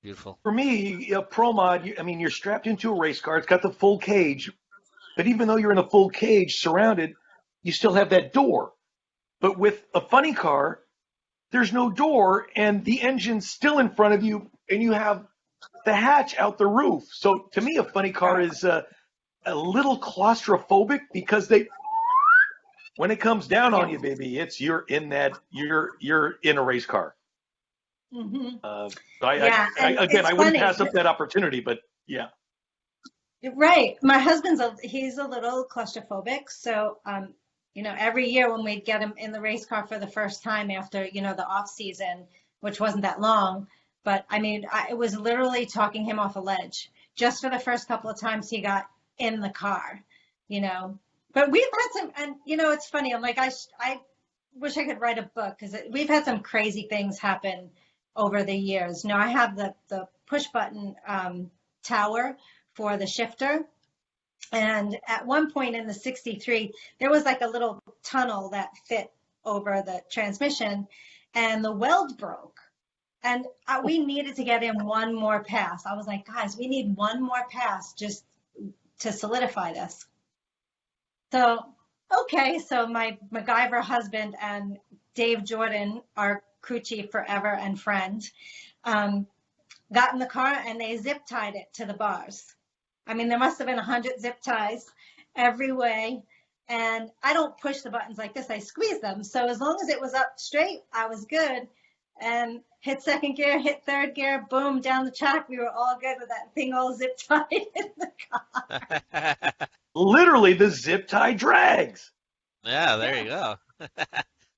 beautiful. For me, a pro mod, you're strapped into a race car. It's got the full cage, but even though you're in a full cage surrounded, you still have that door. But with a funny car, there's no door, and the engine's still in front of you, and you have the hatch out the roof. So to me, a funny car is a little claustrophobic, because when it comes down on you, baby, you're in a race car. Mm-hmm. I wouldn't pass up that opportunity, but yeah. Right. My husband's he's a little claustrophobic. So, every year when we'd get him in the race car for the first time after, the off season, which wasn't that long, but it was literally talking him off a ledge just for the first couple of times he got in the car, But we've had some, and it's funny. I'm like, I wish I could write a book, because we've had some crazy things happen over the years. I have the push button tower for the shifter. And at one point in the 63, there was like a little tunnel that fit over the transmission, and the weld broke. And we needed to get in one more pass. I was like, guys, we need one more pass just to solidify this. So, okay. So my MacGyver husband and Dave Jordan, our crew chief forever and friend, got in the car and they zip tied it to the bars. There must have been 100 zip ties every way. And I don't push the buttons like this, I squeeze them. So as long as it was up straight, I was good. And hit second gear, hit third gear, boom, down the track. We were all good with that thing all zip tied in the car. Literally, the zip tie drags. Yeah, there you go.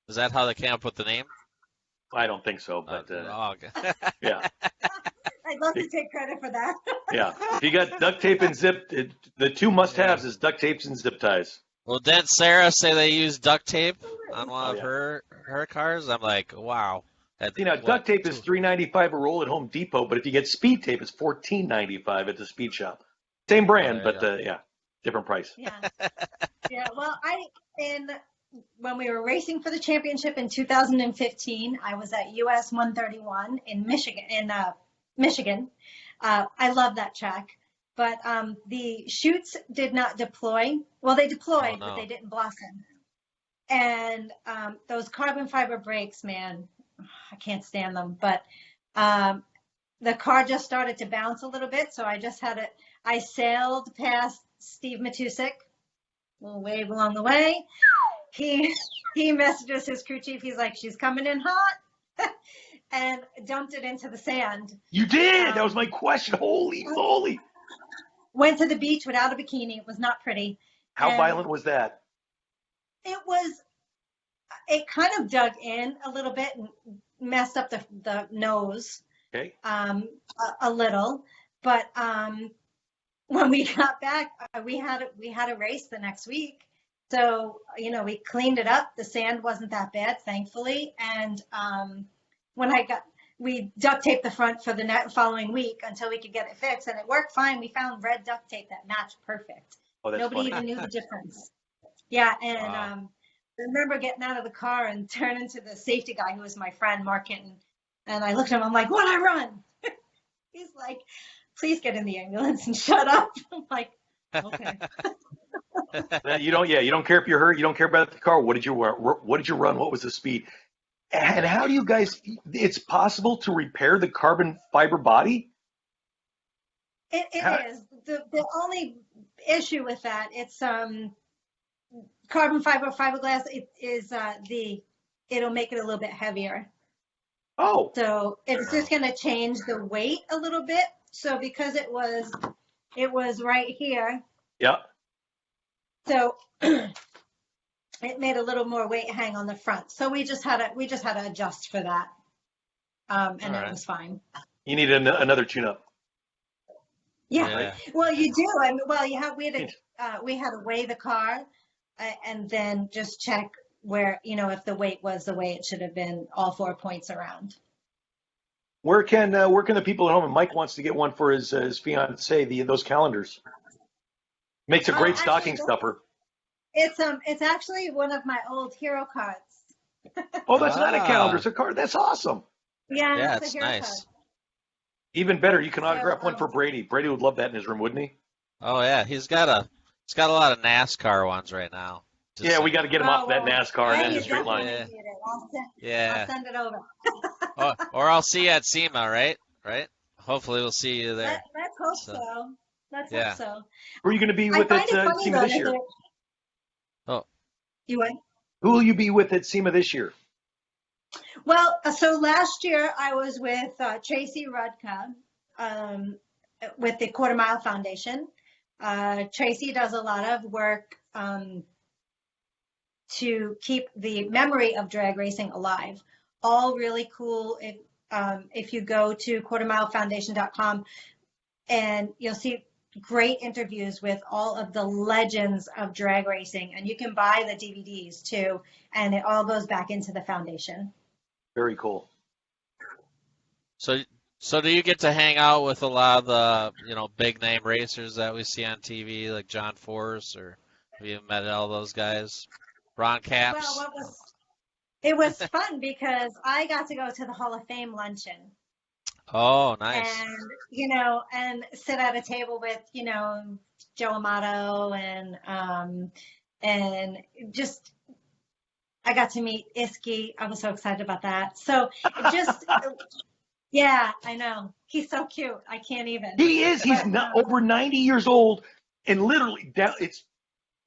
Is that how they came up with the name? I don't think so, but okay. yeah. I'd love to take credit for that. Yeah. If you got duct tape and the two must-haves is duct tapes and zip ties. Well, didn't Sarah say they used duct tape on one of her cars? I'm like, wow. Duct tape is $3.95 a roll at Home Depot, but if you get speed tape, it's $14.95 at the speed shop. Same brand, but different price. Yeah. Yeah. Well, when we were racing for the championship in 2015, I was at US 131 in Michigan. I love that track, but the chutes did not deploy. Well, they deployed, but they didn't blossom. And those carbon fiber brakes, man, I can't stand them. But the car just started to bounce a little bit, so I sailed past Steve Matusik, a little wave along the way. He messages his crew chief. He's like, "She's coming in hot," and dumped it into the sand. You did. That was my question. Holy moly! Went to the beach without a bikini. It was not pretty. How violent was that? It kind of dug in a little bit and messed up the nose. Okay. A little, but when we got back, we had a race the next week. So, we cleaned it up. The sand wasn't that bad, thankfully. And we duct taped the front for the following week until we could get it fixed, and it worked fine. We found red duct tape that matched perfect. Oh, that's Nobody funny. even knew the difference. Yeah, and Wow. I remember getting out of the car and turning to the safety guy, who was my friend, Mark Hinton, and I looked at him. I'm like, "What'd I run?" He's like, "Please get in the ambulance and shut up." I'm like, "Okay." You don't care if you're hurt. You don't care about the car. What did you run? What was the speed? And how do you guys? It's possible to repair the carbon fiber body. How, It is. The only issue with that, it's carbon fiber, fiberglass, it is it'll make it a little bit heavier. oh, So it's just Oh. going to change the weight a little bit. So because it was right here, yeah. so it made a little more weight hang on the front. So we just had to adjust for that, and All then right. it was fine. You need another tune-up. Yeah. Yeah. Well, you do. And well, we had to weigh the car, and then just check where, if the weight was the way it should have been, all 4 points around. Where can the people at home? And Mike wants to get one for his fiance. Those calendars makes a Oh, great actually, stocking stuffer. it's actually one of my old hero cards. Oh, that's not a calendar; Ah, it's a card. That's awesome. Yeah, yeah, it's a it's hero nice. Even better, you can card. autograph So one for Brady. Brady would love that in his room, wouldn't he? Oh yeah, he's got a lot of NASCAR ones right now. Just Yeah, we saying. got to get him off oh that well, NASCAR and then into you straight line. definitely Yeah, need it. I'll yeah. send it over. Or I'll see you at SEMA, right? Hopefully we'll see you there. Let's hope So so. Let's hope yeah. so. Who are you going to be I with find at it funny SEMA though this that year? Oh, you went. Who will you be with at SEMA this year? Well, so last year I was with Tracy Rudka, with the Quarter Mile Foundation. Tracy does a lot of work to keep the memory of drag racing alive. All really cool. If you go to quartermilefoundation.com, and you'll see great interviews with all of the legends of drag racing, and you can buy the DVDs too, and it all goes back into the foundation. Very cool. so do you get to hang out with a lot of the big name racers that we see on TV, like John Force, or have you met all those guys? Ron Well, Capps. it was fun because I got to go to the Hall of Fame luncheon, Oh, nice. and and sit at a table with Joe Amato, and just I got to meet Iski. I was so excited about that. So it just yeah, I know, he's so cute. I can't even. He is. He's But not over 90 years old, and literally down. It's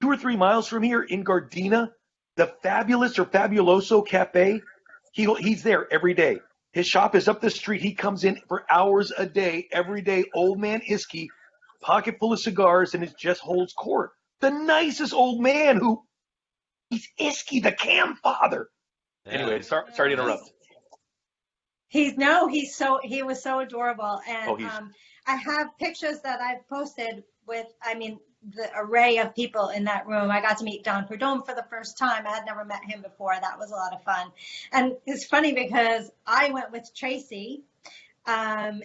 2 or 3 miles from here in Gardena, the Fabulous or Fabuloso Cafe. He's there every day. His shop is up the street. He comes in for hours a day, every day. Old man Iski, pocket full of cigars, and it just holds court. The nicest old man he's Iski, the cam father. Yeah. Anyway, sorry to interrupt. he was so adorable, and I have pictures that I've posted with, the array of people in that room. I got to meet Don Prudhomme for the first time. I had never met him before. That was a lot of fun. And it's funny because I went with Tracy, and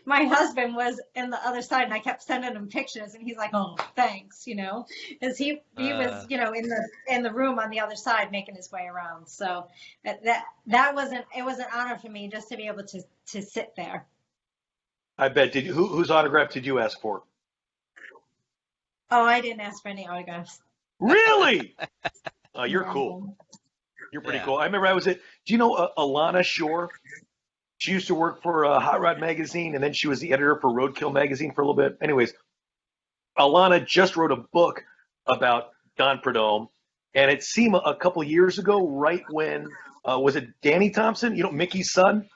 my husband was in the other side, and I kept sending him pictures, and he's like, "Oh, thanks," because he was, in the room on the other side making his way around. So that was an honor for me just to be able to sit there. I bet. Whose autograph did you ask for? Oh, I didn't ask for any autographs. Really? Oh, you're Yeah. cool. You're pretty Yeah. cool. I remember do you know Alana Shore? She used to work for Hot Rod Magazine, and then she was the editor for Roadkill Magazine for a little bit. Anyways, Alana just wrote a book about Don Prudhomme, and at SEMA a couple years ago, right when, was it Danny Thompson? Mickey's son?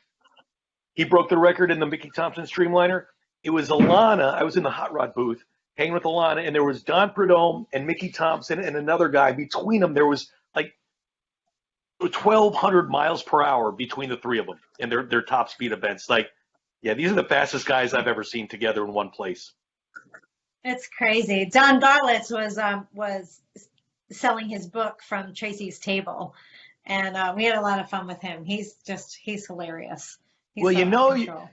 He broke the record in the Mickey Thompson Streamliner. It was Alana. I was in the Hot Rod booth hanging with Alana, and there was Don Prudhomme and Mickey Thompson and another guy. Between them, there was like 1,200 miles per hour between the three of them in their top speed events. These are the fastest guys I've ever seen together in one place. It's crazy. Don Garlitz was selling his book from Tracy's table, and we had a lot of fun with him. He's hilarious. He's Well, so out of control.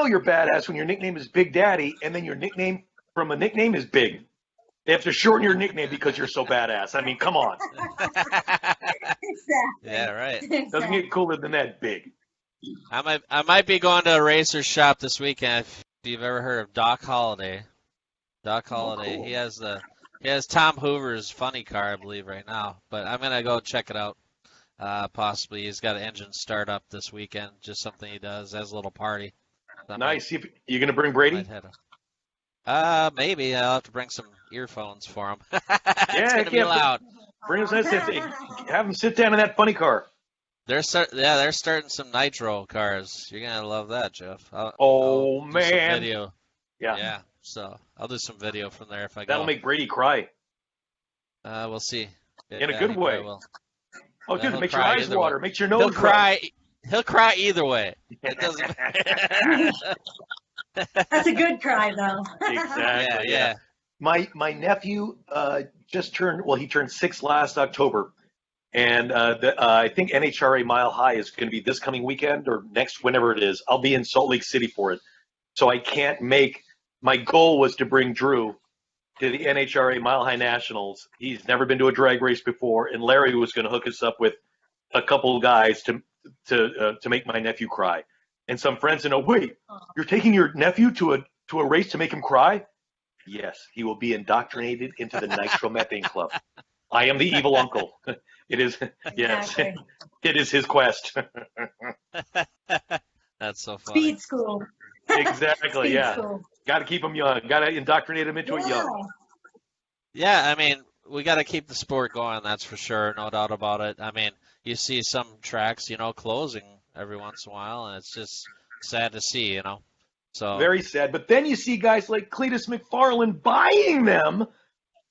you're badass when your nickname is Big Daddy, and then your nickname from a nickname is Big. They have to shorten your nickname because you're so badass. I mean, come on. Exactly. Yeah, right. Doesn't get cooler than that, Big. I might be going to a racer shop this weekend. If you've ever heard of Doc Holliday. Doc Holliday. cool. He has Tom Hoover's funny car, I believe, right now. But I'm gonna go check it out. Possibly he's got an engine startup this weekend, just something he does as a little party. So I Nice. You going to bring Brady? might head. Maybe I'll have to bring some earphones for him. It's Yeah, gonna be loud. Bring him. Have him sit down in that funny car. They're starting some nitro cars. You're gonna love that, Jeff. I'll Oh do some man. video. Yeah. Yeah, so I'll do some video from there if I That'll go. make Brady cry. We'll see. In a Yeah, good he way. probably will. Oh, Yeah, good. he'll Makes your cry eyes either water. way. Makes your He'll nose run. cry. He'll cry either way. It doesn't matter. That's a good cry, though. Exactly. Yeah. My nephew just turned. Well, he turned 6 last October, and I think NHRA Mile High is going to be this coming weekend or next, whenever it is. I'll be in Salt Lake City for it, so I can't make. My goal was to bring Drew to the NHRA Mile High Nationals. He's never been to a drag race before, and Larry was going to hook us up with a couple of guys to make my nephew cry. And some friends know, wait, you're taking your nephew to a race to make him cry? Yes, he will be indoctrinated into the nitromethane club. I am the evil uncle. It is, yes, Exactly. it is his quest. That's so funny. Speed school. Exactly, Speed yeah. school. Got to keep him young. Got to indoctrinate him into it young. Yeah, I mean, we got to keep the sport going, that's for sure, no doubt about it. I mean, you see some tracks, closing every once in a while, and it's just sad to see, So Very sad. But then you see guys like Cletus McFarland buying them,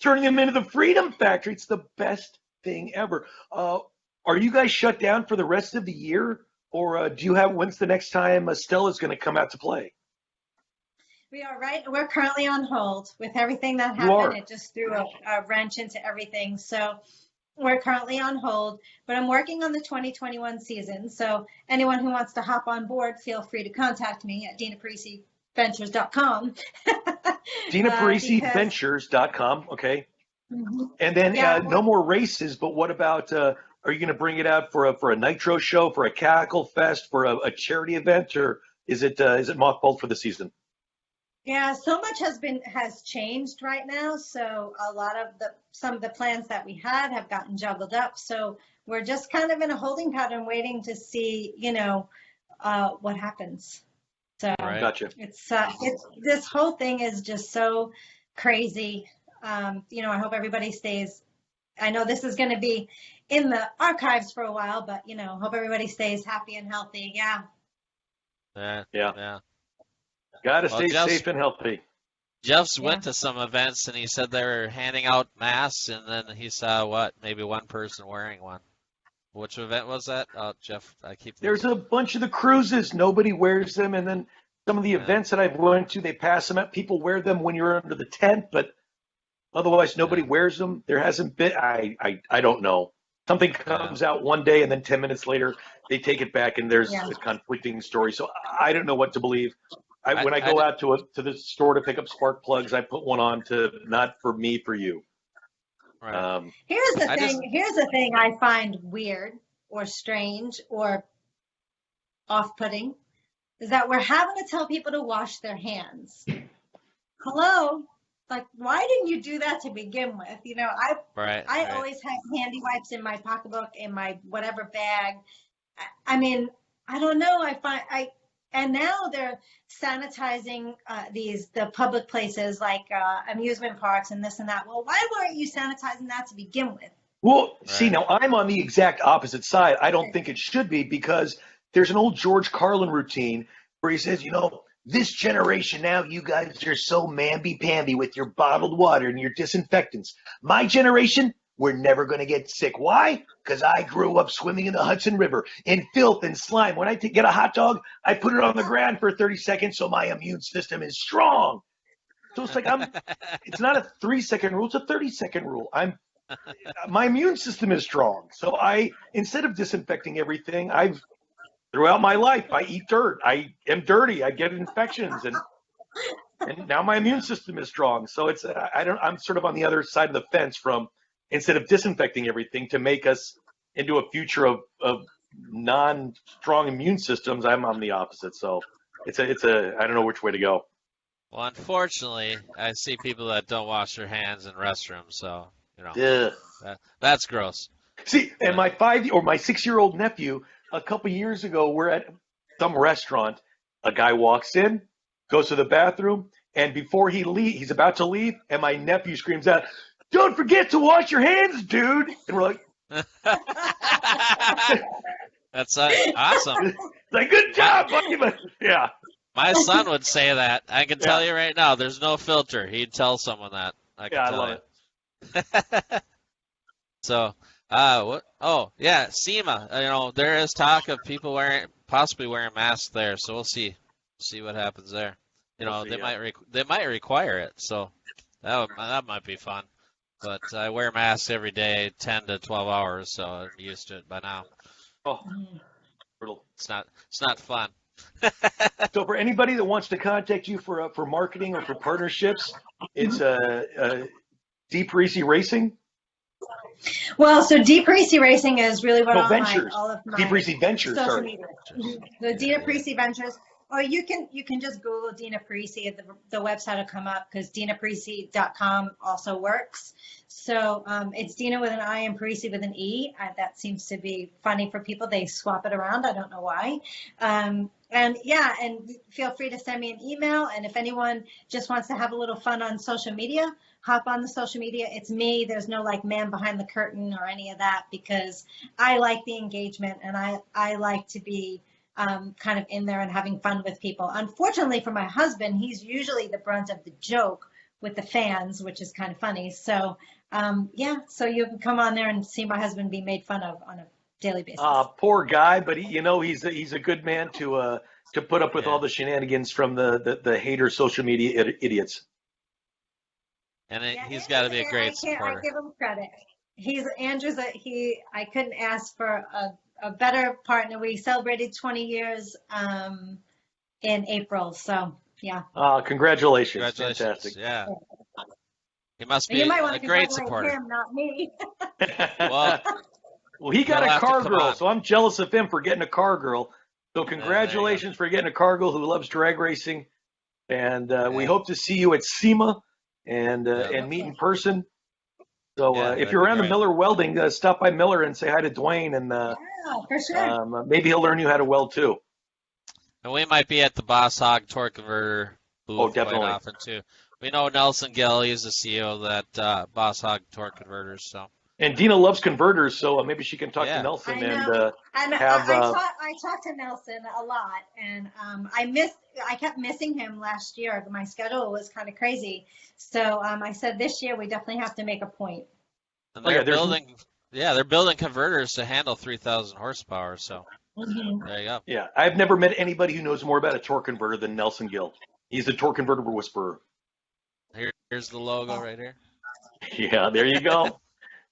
turning them into the Freedom Factory. It's the best thing ever. Are you guys shut down for the rest of the year? Or do you have, when's the next time Stella's going to come out to play? We are right. We're currently on hold with everything that You are. happened. It just threw a wrench into everything. So we're currently on hold, but I'm working on the 2021 season. So anyone who wants to hop on board, feel free to contact me at DinaPariseVentures.com. DinaPariseVentures.com. Okay. Mm-hmm. And then Yeah. no more races, but what about, are you going to bring it out for a nitro show, for a cackle fest, for a charity event, or is it mothballed for the season? Yeah, so much has changed right now. So a lot of some of the plans that we had have gotten juggled up. So we're just kind of in a holding pattern, waiting to see, what happens. So Right. Gotcha. it's this whole thing is just so crazy. I hope everybody stays. I know this is going to be in the archives for a while, but hope everybody stays happy and healthy. Yeah. Yeah. Got to Well, stay Jeff's- safe and healthy. Jeff's Yeah. went to some events, and he said they were handing out masks, and then he saw, maybe one person wearing one. Which event was that? Jeff, I keep There's a bunch of the cruises. Nobody wears them. And then some of the events that I've went to, they pass them out. People wear them when you're under the tent, but otherwise nobody wears them. There hasn't been, I don't know. Something comes out one day and then 10 minutes later they take it back and there's a conflicting story. So I don't know what to believe. When I go out to the store to pick up spark plugs, I put one on to not for me, for you. Right. Here's the thing I find weird or strange or off-putting is that we're having to tell people to wash their hands. Hello? Like, why didn't you do that to begin with? I always have handy wipes in my pocketbook, in my whatever bag. I mean, I don't know. And now they're sanitizing the public places like amusement parks and this and that. Well, why weren't you sanitizing that to begin with? Well, see, now I'm on the exact opposite side. I don't think it should be, because there's an old George Carlin routine where he says, this generation now, you guys are so mamby-pamby with your bottled water and your disinfectants. My generation, we're never going to get sick. Why? Because I grew up swimming in the Hudson River in filth and slime. When I get a hot dog, I put it on the ground for 30 seconds so my immune system is strong. So it's like it's not a 3-second rule, it's a 30-second rule. My immune system is strong. So instead of disinfecting everything, throughout my life, I eat dirt. I am dirty. I get infections, and now my immune system is strong. So I'm sort of on the other side of the fence from, instead of disinfecting everything to make us into a future of non-strong immune systems, I'm on the opposite. So I don't know which way to go. Well, unfortunately, I see people that don't wash their hands in restrooms, so Yeah. that's gross. See, and my 6-year-old nephew, a couple years ago, we're at some restaurant. A guy walks in, goes to the bathroom, and before he's about to leave, and my nephew screams out, "Don't forget to wash your hands, dude!" And we're like, That's awesome. like, good job, buddy. But, yeah. My son would say that. I can tell Yeah. you right now, there's no filter. He'd tell someone that. I can Yeah, I tell love you. it. So, what? Oh, yeah, SEMA. There is talk of people possibly wearing masks there. So we'll see what happens there. We'll see, They might require it. So that might be fun. But I wear masks every day, 10 to 12 hours. So I'm used to it by now. Oh, brutal. It's not fun. So for anybody that wants to contact you for marketing or for partnerships, it's Dina Parise Racing. Well, so Dina Parise Racing is really what Ventures. all of my Dina Parise Ventures. social Sorry. media. The Dina Parise Ventures. Or you can just Google Dina Parise. The website will come up because DinaParise.com also works. So it's Dina with an I and Parise with an E. That seems to be funny for people. They swap it around. I don't know why. And feel free to send me an email. And if anyone just wants to have a little fun on social media, hop on the social media. It's me. There's no like man behind the curtain or any of that because I like the engagement and I like to be kind of in there and having fun with people. Unfortunately for my husband, he's usually the brunt of the joke with the fans, which is kind of funny. So so you can come on there and see my husband be made fun of on a daily basis. Poor guy, but he's a good man to put up with all the shenanigans from the hater social media idiots. And he's got to be a great supporter. I give him credit. I couldn't ask for a better partner. We celebrated 20 years in April, so yeah. Congratulations. Fantastic. Yeah. He must be You might want a to great congratulate supporter. him, not me. Well, he got You'll a have to car come girl, on. so I'm jealous of him for getting a car girl. So congratulations for getting a car girl who loves drag racing. And we hope to see you at SEMA and meet in person. So if you're around the Miller Welding, stop by Miller and say hi to Dwayne, and for sure. maybe he'll learn you how to weld too. And we might be at the Boss Hog Torque Converter booth quite often too. We know Nelson Gill, he's the CEO of that Boss Hog Torque Converters. So. And Dina loves converters, so maybe she can talk to Nelson I talked to Nelson a lot, and I kept missing him last year. My schedule was kind of crazy, so I said this year we definitely have to make a point. And they're building converters to handle 3,000 horsepower. So there you go. Yeah, I've never met anybody who knows more about a torque converter than Nelson Gill. He's a torque converter whisperer. Here's the logo right here. Yeah, there you go.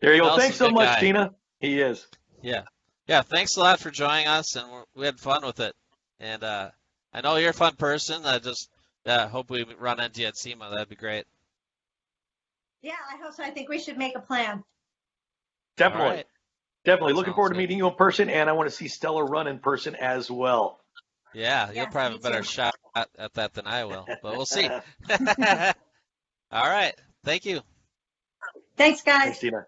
There you go. Nelson's Thanks so much, guy. Dina. He is. Yeah. Thanks a lot for joining us, and we had fun with it. And I know you're a fun person. I just hope we run into you at SEMA. That'd be great. Yeah, I hope so. I think we should make a plan. Definitely. Right. Definitely. Looking forward to good. meeting you in person, and I want to see Stella run in person as well. Yeah, you'll Yes, probably have me a better too. shot at that than I will, but we'll see. All right. Thank you. Thanks, guys. Thanks, Dina.